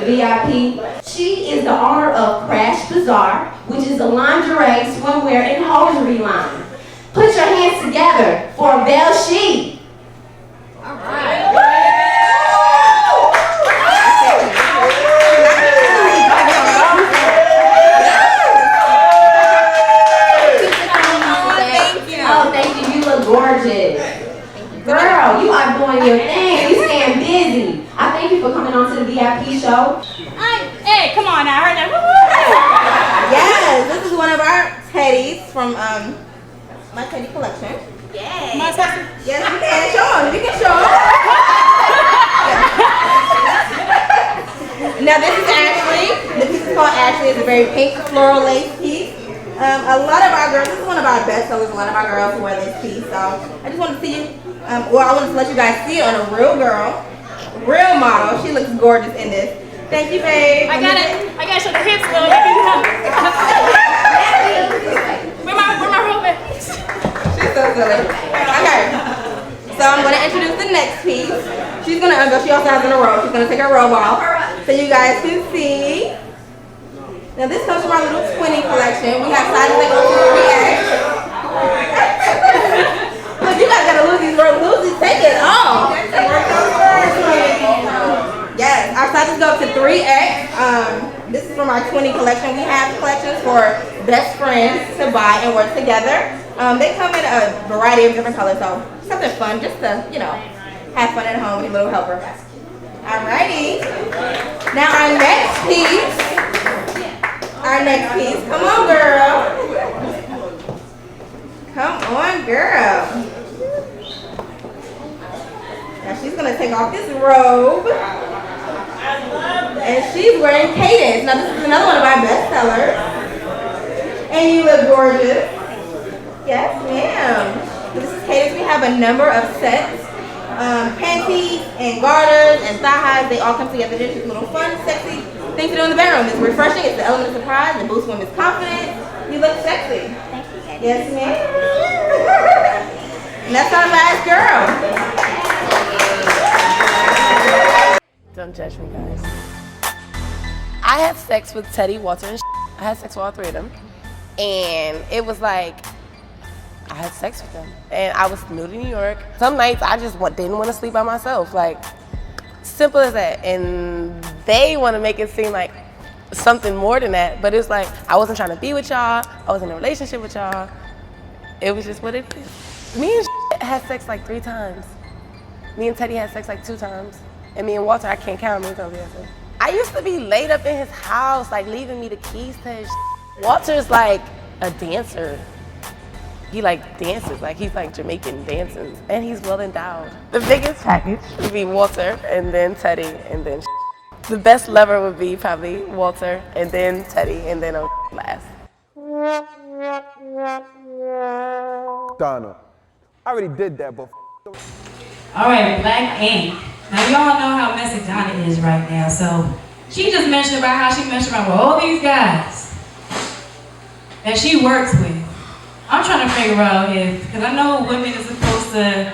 VIP. She is the owner of Crash Bazaar, which is a lingerie, swimwear, and hosiery line. Put your hands together for Velshee. All right. Oh, thank you. You look gorgeous. Girl, you are doing your thing. You staying busy. I thank you for coming on to the VIP show. Hey, come on now. I heard that. Yes, this is one of our teddies from my teddy collection. Yes. Yes, you can show them. You can show them. Now this is Ashley. The piece is called Ashley. It's a very pink floral lace piece. A lot of our girls, this is one of our best sellers. A lot of our girls wear this piece. So I just wanted to see you, I wanted to let you guys see it on a real girl, real model. She looks gorgeous in this. Thank you, babe. I got to show the hips, though. You can come. Where my robe at? She's so silly. Okay. So I'm going to introduce the next piece. She's going to unveil. She also has on a robe. She's going to take her robe off so you guys can see. Now this comes from our little twinning collection. We have sizes that go to 3X. Look, you guys gotta lose these robes. Take it off. Yes, our sizes go up to 3X. This is from our twinning collection. We have collections for best friends to buy and work together. They come in a variety of different colors, so something fun just to, have fun at home with your little helper. Alrighty. Now our next piece. Come on, girl. Come on, girl. Now she's gonna take off this robe. And she's wearing Cadence. Now this is another one of our best sellers. And you look gorgeous. Yes, ma'am. This is Cadence. We have a number of sets. Panties and garters and thigh highs, they all come together. They're just little fun, sexy things to do in the bedroom. It's refreshing, it's the element of surprise, it boosts women's confidence. You look sexy. Thank you. Yes, ma'am. And that's our last girl. Don't judge me, guys. I had sex with Teddy, Walter, and I had sex with all three of them. And it was like, I had sex with them. And I was new to New York. Some nights I just didn't want to sleep by myself. Like, simple as that. And they want to make it seem like something more than that. But it's like, I wasn't trying to be with y'all. I was in a relationship with y'all. It was just what it is. Me and had sex like 3 times. Me and Teddy had sex like 2 times. And me and Walter, I can't count how many times we had sex. I used to be laid up in his house, like leaving me the keys to his Walter's like a dancer. He like dances, like he's like Jamaican dancing, and he's well endowed. The biggest package would be Walter, and then Teddy, and then the best lover would be probably Walter, and then Teddy, and then last. Donna, I already did that, but All right, Black Ink. Now y'all know how messy Donna is right now, so she just mentioned about how she messed around with all these guys that she works with. I'm trying to figure out because I know women are supposed to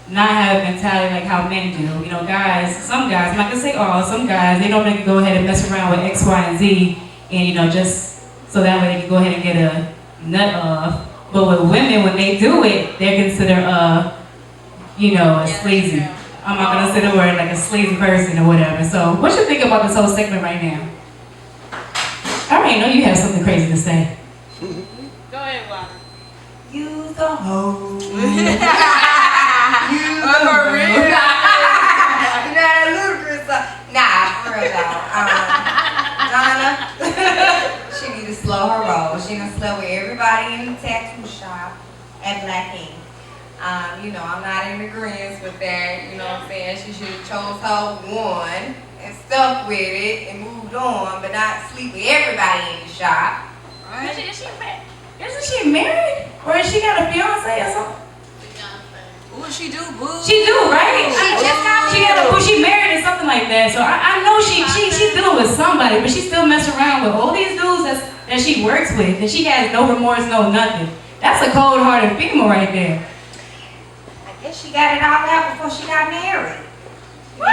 not have a mentality like how men do. Guys, some guys, I'm not gonna say all, some guys, they don't make you go ahead and mess around with X, Y, and Z, and just so that way they can go ahead and get a nut off. But with women, when they do it, they're considered a sleazy. I'm not gonna say the word like a sleazy person or whatever. So what you think about this whole segment right now? I already know you have something crazy to say. Go ahead, Juan. Use the hoe. Use the ludicrous. Nah, for real though. Donna, she need to slow her roll. She done slow with everybody in the tattoo shop at Black Ink. I'm not in agreement with that. You know what I'm saying? She should have chose her one and stuck with it and moved on, but not sleep with everybody in the shop. Right? Isn't she married? Or has she got a fiance or something? Ooh, she do, boo. She do, right? She married or something like that. So I know she's dealing with somebody, but she still mess around with all these dudes that she works with, and she has no remorse, no nothing. That's a cold-hearted female right there. I guess she got it all out before she got married. What?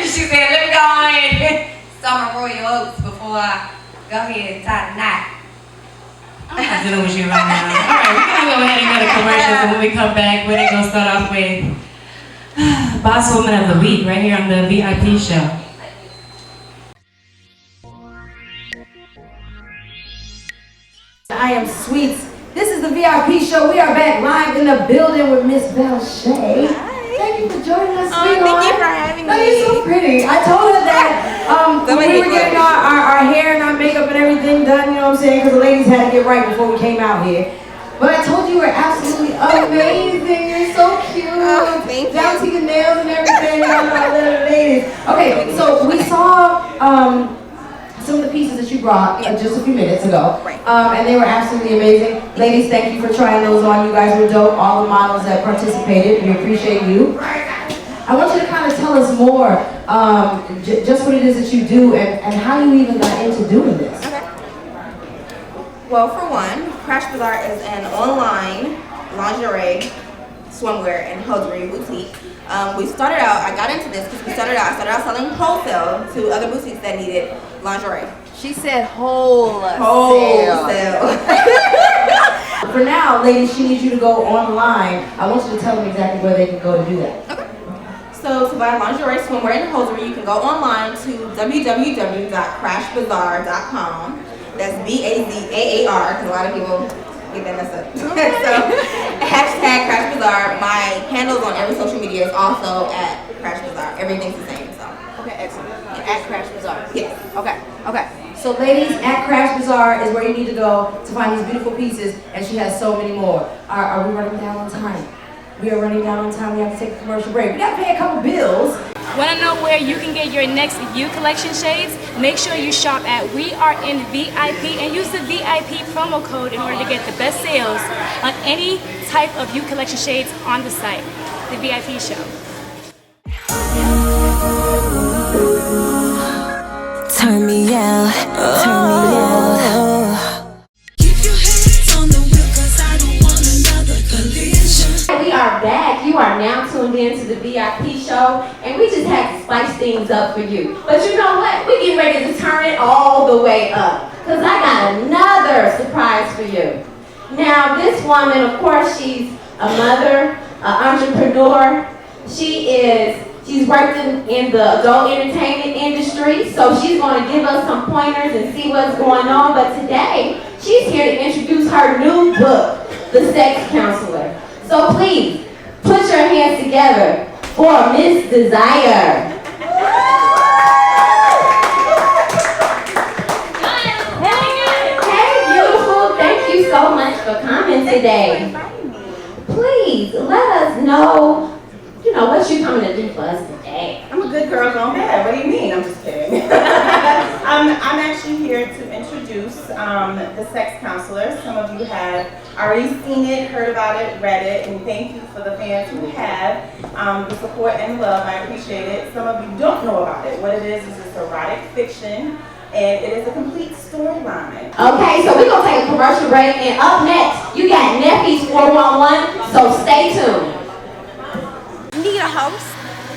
She said, let me go on and some royal oats before I go ahead and tie the knot. I'm not dealing with you right now. All right, we're gonna go ahead and go to commercials, and when we come back, we're gonna start off with Boss Woman of the Week right here on the VIP show. I am Sweets. This is the VIP show. We are back live in the building with Miss Velshee. Thank you for joining us, sweetheart. Thank you for having me. Oh, you're so pretty. I told her that when we were getting our hair and our makeup and everything done, you know what I'm saying? Because the ladies had to get right before we came out here. But I told you were absolutely amazing. You're so cute. Oh, thank you. Down to your nails and everything. All our little ladies. Okay, so we saw some of the pieces that you brought just a few minutes ago. Right. And they were absolutely amazing. Ladies, thank you for trying those on. You guys were dope. All the models that participated, we appreciate you. I want you to kind of tell us more, just what it is that you do and how you even got into doing this. Okay. Well, for one, Crash Bazaar is an online lingerie, swimwear, and hosiery boutique. I got into this because I started out selling wholesale to other boutiques that needed lingerie. She said wholesale. For now, ladies, she needs you to go online. I want you to tell them exactly where they can go to do that. Okay. So to buy lingerie, swimwear, and hosiery, you can go online to www.crashbazaar.com. That's BAZAAR, because a lot of people get that messed up. So hashtag Crash Bazaar. My handles on every social media is also at Crash Bazaar. Everything's the same. So Okay, excellent. At Crash Bazaar. yes. Okay. So ladies, at Crash Bazaar is where you need to go to find these beautiful pieces, and she has so many more. Are we running down on time? We are running down on time. We have to take a commercial break. We got to pay a couple bills. Want to know where you can get your next View Collection shades? Make sure you shop at We Are in VIP and use the VIP promo code in order to get the best sales on any type of View Collection shades on the site. The VIP show. Turn me out, turn me out. Keep your hands on the wheel, 'cause I don't want another collision. We are back. You are now tuned in to the VIP show, and we just had to spice things up for you. But you know what? We're getting ready to turn it all the way up, because I got another surprise for you. Now, this woman, of course, she's a mother, an entrepreneur. She's worked in the adult entertainment industry, so she's going to give us some pointers and see what's going on. But today, she's here to introduce her new book, The Sex Counselor. So please, put your hands together for Miss Desire. Hey, beautiful. Thank you so much for coming today. Please, let us know, what you coming to do for us today. I'm a good girl gone bad. What do you mean? I'm just kidding. I'm actually here to introduce the Sex Counselor. Some of you have already seen it, heard about it, read it, and thank you for the fans who have the support and love. I appreciate it. Some of you don't know about it. What it is it's erotic fiction, and it is a complete storyline. Okay, so we're going to take a commercial break, and up next, you got Nephews 411, so stay tuned. Need a host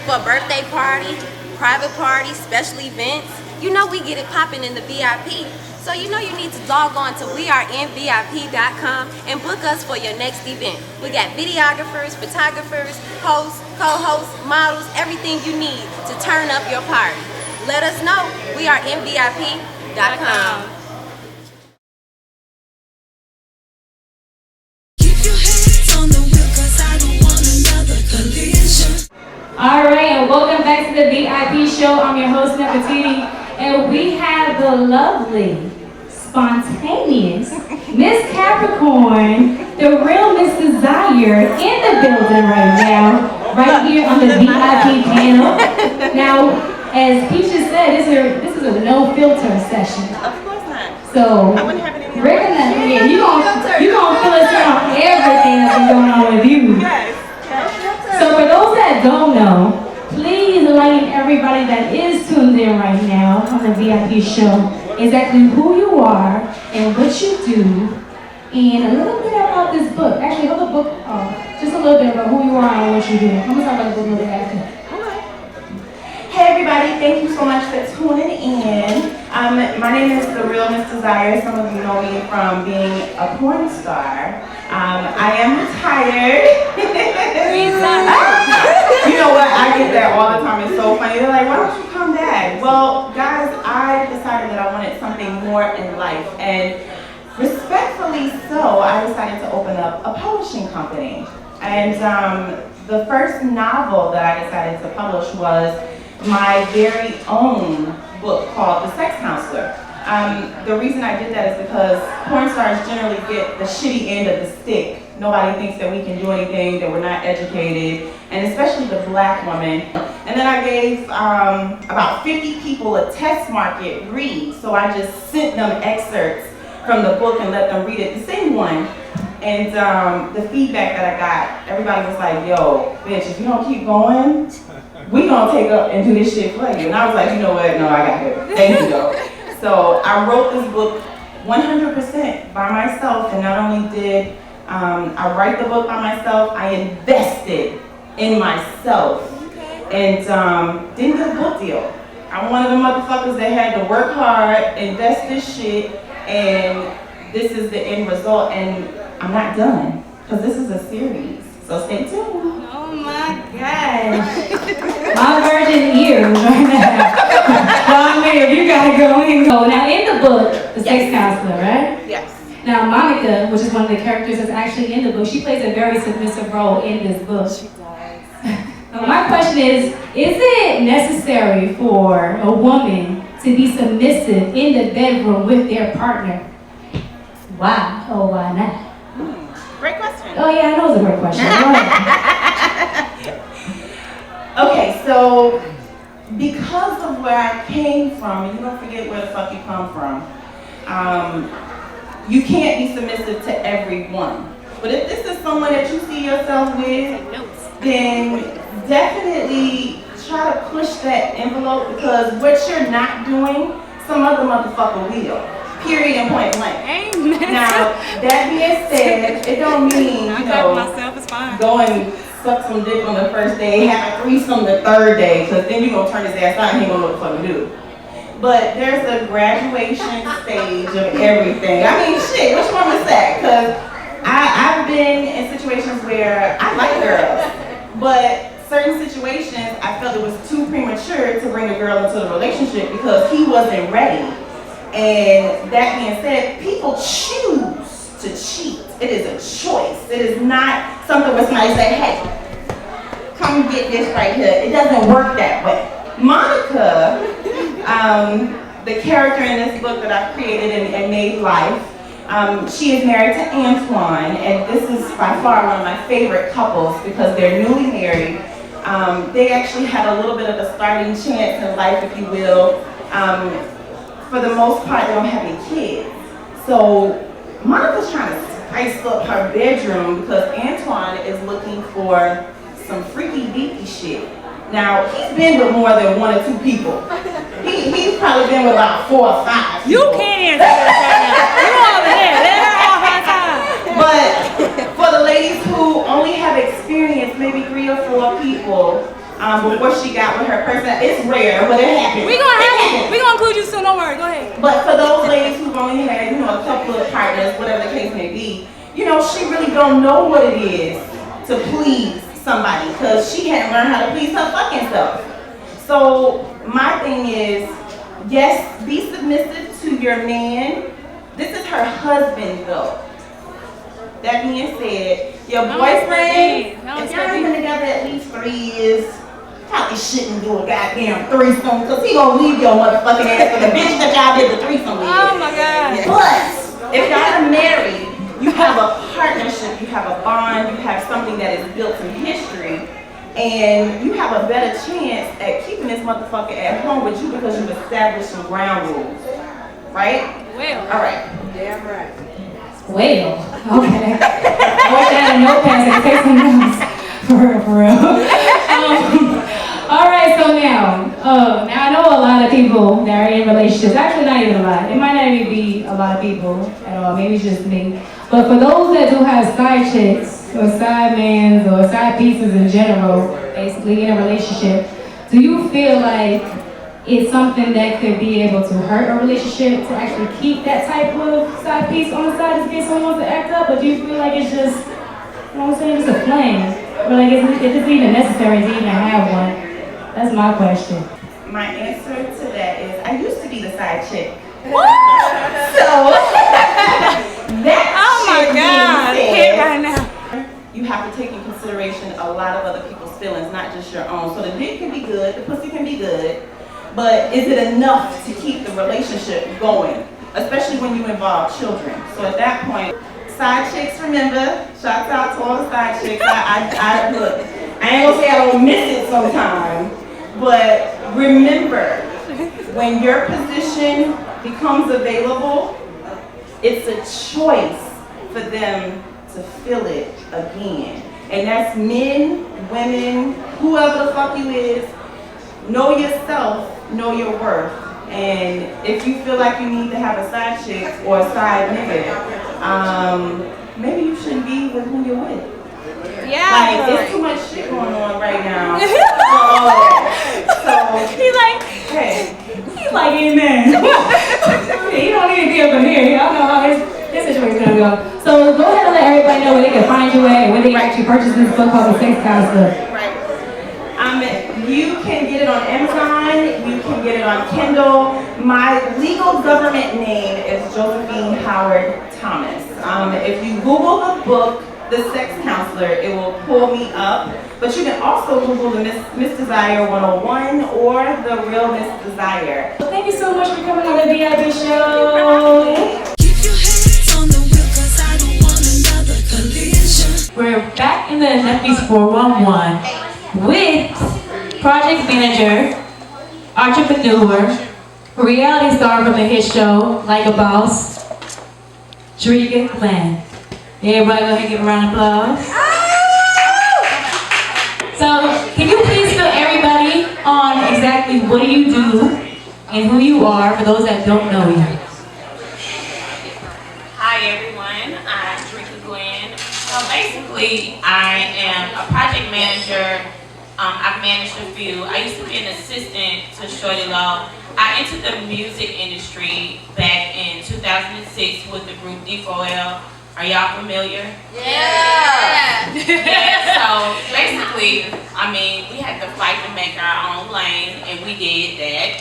for a birthday party, private party, special events? You know we get it popping in the VIP. So you know you need to log on to weareinvip.com and book us for your next event. We got videographers, photographers, hosts, co-hosts, models, everything you need to turn up your party. Let us know. weareinvip.com. All right, and welcome back to the VIP show. I'm your host, Nefertiti, and we have the lovely, spontaneous Miss Capricorn, the real Miss Desire, in the building right now, right here on the VIP panel. Now, as Keisha said, this is a no filter session. Of course not. So, I wouldn't have it in here. we're gonna, you gonna fill us in on everything that's been going on with you. Yes. So for those that don't know, please enlighten everybody that is tuned in right now on the VIP show exactly who you are and what you do, and a little bit about this book. Actually, hold the book just a little bit about who you are and what you do. I'm gonna talk about the book a little bit after. Hey everybody, thank you so much for tuning in. My name is The Real Miss Desire. Some of you know me from being a porn star. I am retired. You know what, I get that all the time. It's so funny. They're like, why don't you come back? Well, guys, I decided that I wanted something more in life. And respectfully so, I decided to open up a publishing company. And the first novel that I decided to publish was my very own book called The Sex Counselor. The reason I did that is because porn stars generally get the shitty end of the stick. Nobody thinks that we can do anything, that we're not educated, and especially the black woman. And then I gave about 50 people a test market read, so I just sent them excerpts from the book and let them read it, the same one. And the feedback that I got, everybody was like, yo, bitch, if you don't keep going, we gonna take up and do this shit for you. And I was like, you know what, no, I got it. Thank you, though. So I wrote this book 100% by myself, and not only did I write the book by myself, I invested in myself and didn't get a book deal. I'm one of the motherfuckers that had to work hard, invest this shit, and this is the end result. And I'm not done, because this is a series, so stay tuned. Oh my gosh. My virgin ears right now. Don Mayor, you gotta go in. Now in the book, The Sex Counselor, right? Yes. Now Monica, which is one of the characters that's actually in the book, she plays a very submissive role in this book. She does. Now my question is it necessary for a woman to be submissive in the bedroom with their partner? Why? Oh, why not? Great question. Oh yeah, I know it's a great question. Go ahead. Okay, so because of where I came from, and you don't forget where the fuck you come from, you can't be submissive to everyone. But if this is someone that you see yourself with, then definitely try to push that envelope, because what you're not doing, some other motherfucker will. Period and point blank. Amen. Now, that being said, it don't mean, you know, myself is fine. go and suck some dick on the first day, have a threesome the third day, because then you're going to turn his ass out and he ain't going to know what the fuck to do. But there's a graduation stage of everything. I mean, shit, which one was that? Because I've been in situations where I like girls, but certain situations I felt it was too premature to bring a girl into the relationship because he wasn't ready. And that being said, people choose to cheat. It is a choice. It is not something where somebody say, hey, come get this right here. It doesn't work that way. Monica, the character in this book that I've created and made life, she is married to Antoine, and this is by far one of my favorite couples because they're newly married. They actually had a little bit of a starting chance in life, if you will. For the most part, they don't have any kids. So Monica's trying to spice up her bedroom because Antoine is looking for some freaky deaky shit. Now, he's been with more than 1 or 2 people. He's probably been with about 4 or 5 people. You can't answer this right now. You over there. Let her have her time. But for the ladies who only have experienced maybe 3 or 4 people, before she got with her person, it's rare, but it happens. We're gonna include you soon, don't worry, go ahead. But for those ladies who've only had, you know, a couple of partners, whatever the case may be, you know, she really don't know what it is to please somebody because she hadn't learned how to please her fucking self. So my thing is, yes, be submissive to your man. This is her husband though. That being said, your boyfriend, if y'all been together at least 3 years, probably shouldn't do a goddamn threesome because he gonna leave your motherfucking ass for the bitch that y'all did the threesome with. Oh my God. But if y'all are married, you have a partnership, you have a bond, you have something that is built in history, and you have a better chance at keeping this motherfucker at home with you because you've established some ground rules. Right? Well. All right. Damn right. Well, okay. I wish I had a notepad to take some notes. For real. All right, so now I know a lot of people that are in relationships. Actually, not even a lot. It might not even be a lot of people at all. Maybe it's just me. But for those that do have side chicks or side mans or side pieces in general, basically in a relationship, Do you feel like it's something that could be able to hurt a relationship to actually keep that type of side piece on the side in case someone wants to act up? Or do you feel like it's just, you know what I'm saying, just a flame? Or like, if it's even necessary to even have one? That's my question. My answer to that is, I used to be the side chick. What? So, that oh my shit God, being hit said, right now. you have to take in consideration a lot of other people's feelings, not just your own. So the dick can be good, the pussy can be good, but is it enough to keep the relationship going? Especially when you involve children. So at that point, side chicks, remember, shouts out to all the side chicks. I look, I ain't gonna say I don't miss it sometimes, but remember, when your position becomes available, it's a choice for them to fill it again. And that's men, women, whoever the fuck you is. Know yourself, know your worth. And if you feel like you need to have a side chick or a side nigga, maybe you shouldn't be with who you're with. Yeah. Like, there's too much shit going on right now. So, He's like, hey. He's like, amen. You don't need to be up in here. Y'all know how this situation's gonna go. So go ahead and let everybody know where they can find you at and where they can actually purchase this book called The Sex Counselor. Right. You can get it on Amazon. You can get it on Kindle. My legal government name is Josephine Howard Thomas. If you Google the book, The Sex Counselor, it will pull me up. But you can also Google the Miss Desire 101 or The Real Miss Desire. Well, thank you so much for coming on the VIP show. Keep your hands on the wheel, 'cause I don't want another collision. We're back in the Nephews 411 with project manager, entrepreneur, reality star from the hit show, Like a Boss, Drika Glenn. Everybody go ahead and give a round of applause. So, can you please fill everybody on exactly what do you do and who you are for those that don't know you? Hi everyone, I'm Drika Glenn. Basically, I am a project manager. I've managed a few. I used to be an assistant to Shorty Law. I entered the music industry back in 2006 with the group D4L. Are y'all familiar? Yeah. Yeah, so basically, I mean, we had to fight to make our own lane, and we did that.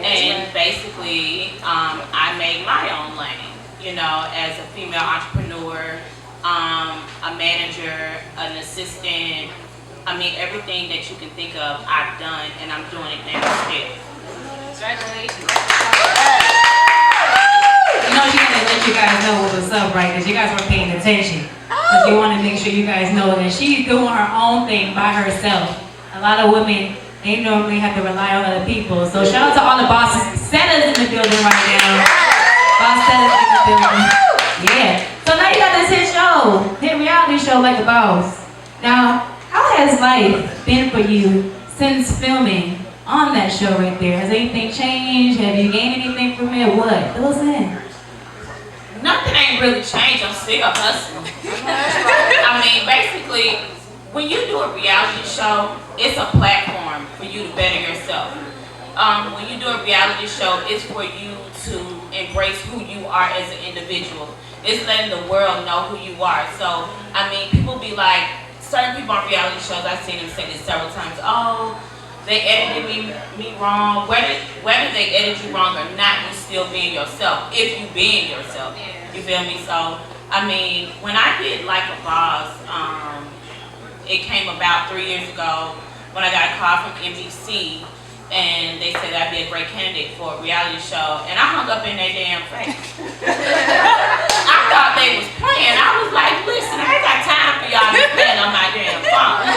And basically, I made my own lane, you know, as a female entrepreneur, a manager, an assistant. I mean, everything that you can think of, I've done, and I'm doing it now still. Congratulations. You know, she had to let you guys know what was up, right? Because you guys weren't paying attention. But you want to make sure you guys know that she's doing her own thing by herself. A lot of women, they normally have to rely on other people. So shout out to all the bosses, setters in the building right now. Boss setters in the building. Yeah. So now you got this hit show, hit reality show Like a Boss. Now, how has life been for you since filming on that show right there? Has anything changed? Have you gained anything from it? What? Fill us in. Nothing ain't really changed. I'm still hustling. I mean, basically, when you do a reality show, it's a platform for you to better yourself. When you do a reality show, it's for you to embrace who you are as an individual. It's letting the world know who you are. So, I mean, people be like, certain people on reality shows, I've seen them say this several times, oh, they edited me wrong. Whether they edited you wrong or not, you still being yourself. If you being yourself, you feel me? So, I mean, when I did Like a Boss, it came about 3 years ago when I got a call from NBC, and they said I'd be a great candidate for a reality show, and I hung up in their damn face. I thought they was playing. I was like, listen, I ain't got time for y'all to be playing on my damn phone.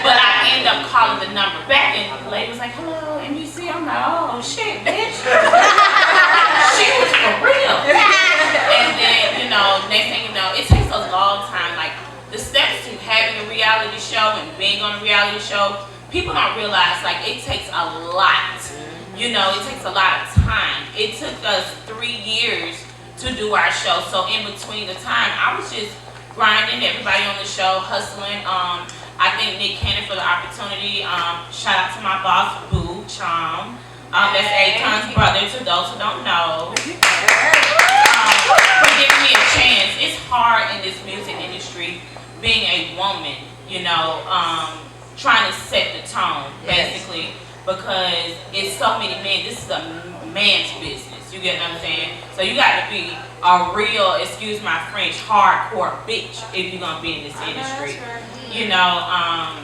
But I ended up calling the number back, and the lady was like, hello, NBC. I'm like, oh, shit, bitch. She was for real. And then, you know, next thing you know, it takes a long time. Like, the steps to having a reality show and being on a reality show, people don't realize, like, it takes a lot. You know, it takes a lot of time. It took us 3 years to do our show. So in between the time, I was just grinding, everybody on the show, hustling. I thank Nick Cannon for the opportunity. Shout out to my boss, Boo Chom. That's Akon's brother, to those who don't know. For giving me a chance. It's hard in this music industry, being a woman, you know, trying to set the tone, basically, because it's so many men. This is a man's business, you get what I'm saying? So you got to be a real, excuse my French, hardcore bitch if you're gonna be in this industry. You know, I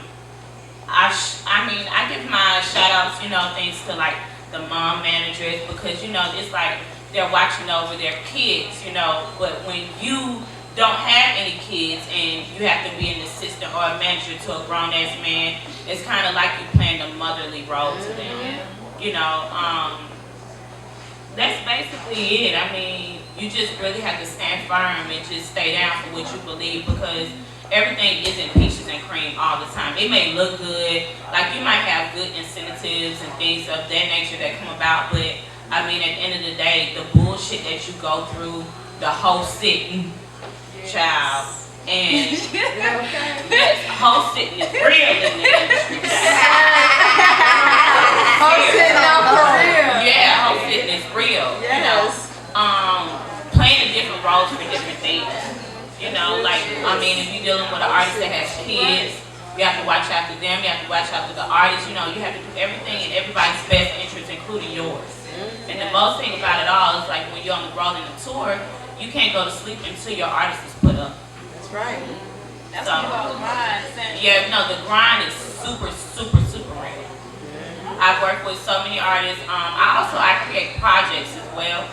mean, I give my shout outs, you know, thanks to like the mom managers, because you know, it's like they're watching over their kids, you know, but when you don't have any kids and you have to be an assistant or a manager to a grown ass man, it's kind of like you playing the motherly role to them. You know, that's basically it. I mean, you just really have to stand firm and just stay down for what you believe, because everything isn't peaches and cream all the time. It may look good, like you might have good incentives and things of that nature that come about, but I mean, at the end of the day, the bullshit that you go through, the whole sitting, child, and yes, whole sitting is real in the industry. Whole sitting out for real. Yeah, whole sitting is real. Yes. You know, playing different roles for different things. You know, like, I mean, if you're dealing with an artist that has kids, you have to watch after them, you have to watch after the artist, you know, you have to do everything in everybody's best interest, including yours. And the most thing about it all is, like, when you're on the road in the tour, you can't go to sleep until your artist is put up. That's right. That's so, the grind. Yeah, no, the grind is super, super, super real. I've worked with so many artists. I create projects as well.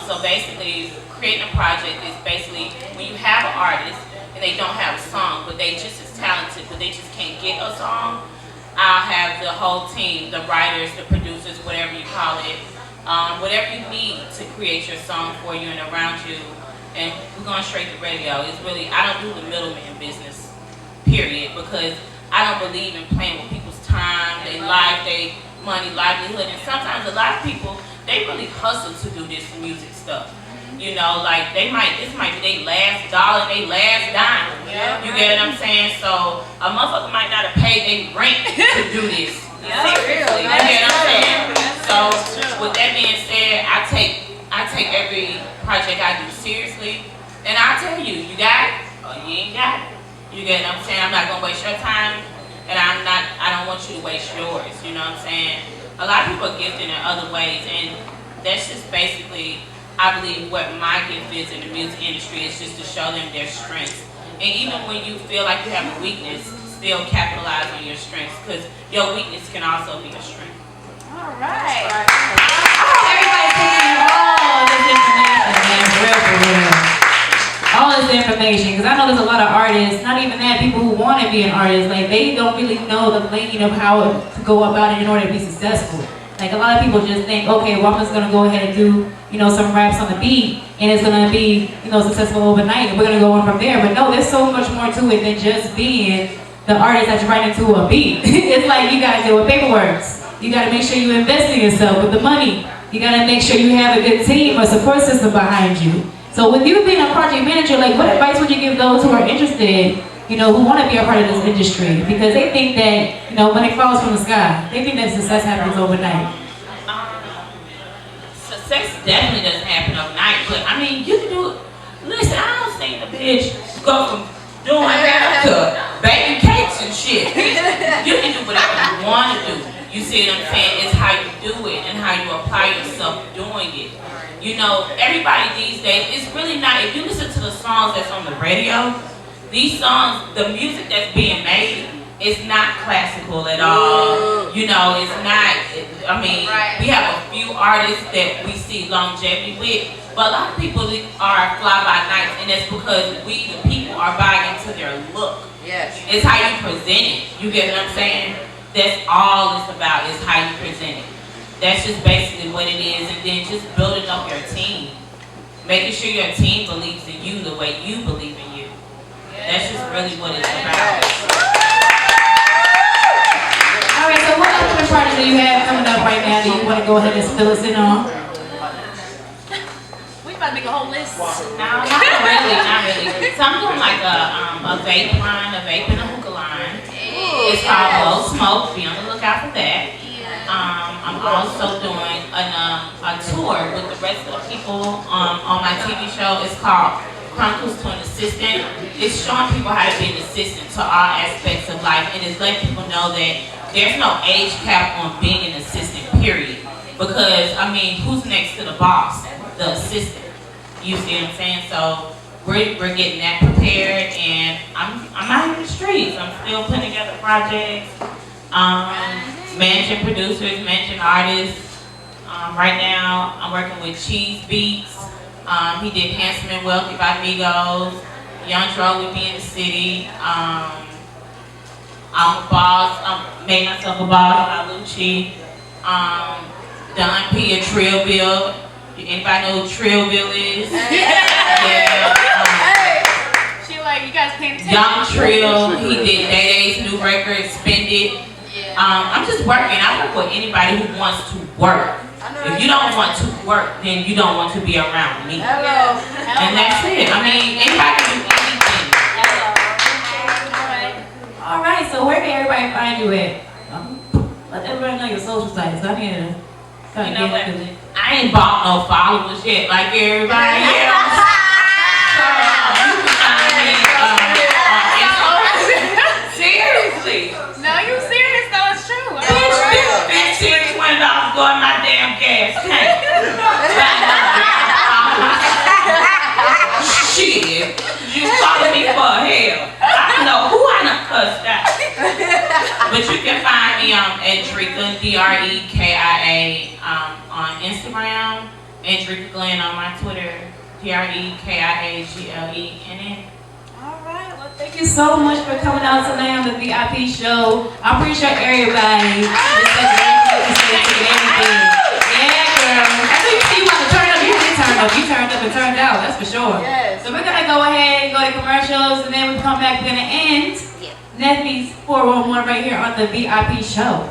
So basically, creating a project is basically when you have an artist and they don't have a song, but they just as talented, but they just can't get a song. I'll have the whole team, the writers, the producers, whatever you call it, whatever you need to create your song for you and around you. And we're going straight to radio. It's really, I don't do the middleman business, period, because I don't believe in playing with people's time, their life, their money, livelihood. And sometimes a lot of people, they really hustle to do this music stuff. You know, like this might be their last dollar, their last dime. You get what I'm saying? So a motherfucker might not have paid their rent to do this. Seriously, you get what I'm saying? So with that being said, I take every project I do seriously, and I'll tell you, you got it or you ain't got it. You get what I'm saying? I'm not gonna waste your time, and I don't want you to waste yours. You know what I'm saying? A lot of people are gifted in other ways, and that's just basically, I believe, what my gift is in the music industry, is just to show them their strengths. And even when you feel like you have a weakness, still capitalize on your strengths, because your weakness can also be a strength. All right. Everybody's taking all this information, man, for real. All this information, because I know there's a lot of artists, not even that, people who want to be an artist, like they don't really know the lane of how to go about it in order to be successful. Like a lot of people just think, okay, well I'm just gonna go ahead and do, you know, some raps on the beat, and it's gonna be, you know, successful overnight, and we're gonna go on from there. But no, there's so much more to it than just being the artist that's writing to a beat. It's like you gotta deal with paperwork. You gotta make sure you invest in yourself with the money. You gotta make sure you have a good team, a support system behind you. So with you being a project manager, like what advice would you give those who are interested, you know, who want to be a part of this industry? Because they think that, you know, when it falls from the sky, they think that success happens overnight. Success definitely doesn't happen overnight, but I mean, you can do it. Listen, I don't think the bitch go from doing that to baking cakes and shit. You can do whatever you want to do. You see what I'm saying? It's how you do it and how you apply yourself doing it. You know, everybody these days, it's really not, if you listen to the songs that's on the radio, these songs, the music that's being made, is not classical at all. You know, it's not, I mean, we have a few artists that we see longevity with, but a lot of people are fly-by-nights, and that's because we, the people, are buying into their look. Yes. It's how you present it. You get what I'm saying? That's all it's about, is how you present it. That's just basically what it is, and then just building up your team. Making sure your team believes in you the way you believe in you. That's just really what it's about. Alright, so what other projects do you have coming up right now that you want to go ahead and fill us in on? We about to make a whole list. No, not really. So I'm doing like a vape line, a vape and a hookah line. It's called Blow Smoke. Be on the lookout for that. I'm also doing a tour with the rest of the people on my TV show. It's called Chronicles to an Assistant. It's showing people how to be an assistant to all aspects of life, and it's letting people know that there's no age cap on being an assistant, period. Because, I mean, who's next to the boss? The assistant. You see what I'm saying? So we're getting that prepared, and I'm out in the streets. I'm still putting together projects, managing producers, managing artists. Right now, I'm working with Cheese Beats. He did Handsome and Wealthy by Migos. Young Dro with Me in the City. I'm a boss. Made myself a boss by Lucci. Don P. a Trillville. Anybody know who Trillville is? Yeah. She like, you guys paying attention? Young Trill. He did Day Day's new record, Spend It. I'm just working. I work with anybody who wants to work. If you don't want to work, then you don't want to be around me. Hello. And that's it. I mean, anybody can do anything. All right, so where can everybody find you at? Let everybody know your social sites. I'm here to You know what? I ain't bought no followers yet, like everybody else. So, you can find me seriously. No, you serious though, it's true. Bitch, $15, $20 go in my damn gas tank. Shit, you follow me for hell. I don't know who I done cussed out. But you can find me at Dreka, DREKIA, on Instagram, and Dreka Glenn on my Twitter, DREKIAGLENN. Alright, well thank you so much for coming out tonight on the VIP show. I appreciate everybody. Yeah, girl. As you see, you want to turn up, you did turn up. You turned up and turned out, that's for sure. Yes. So we're gonna go ahead and go to commercials, and then we come back, we're gonna end Neffy's 411 right here on the VIP show.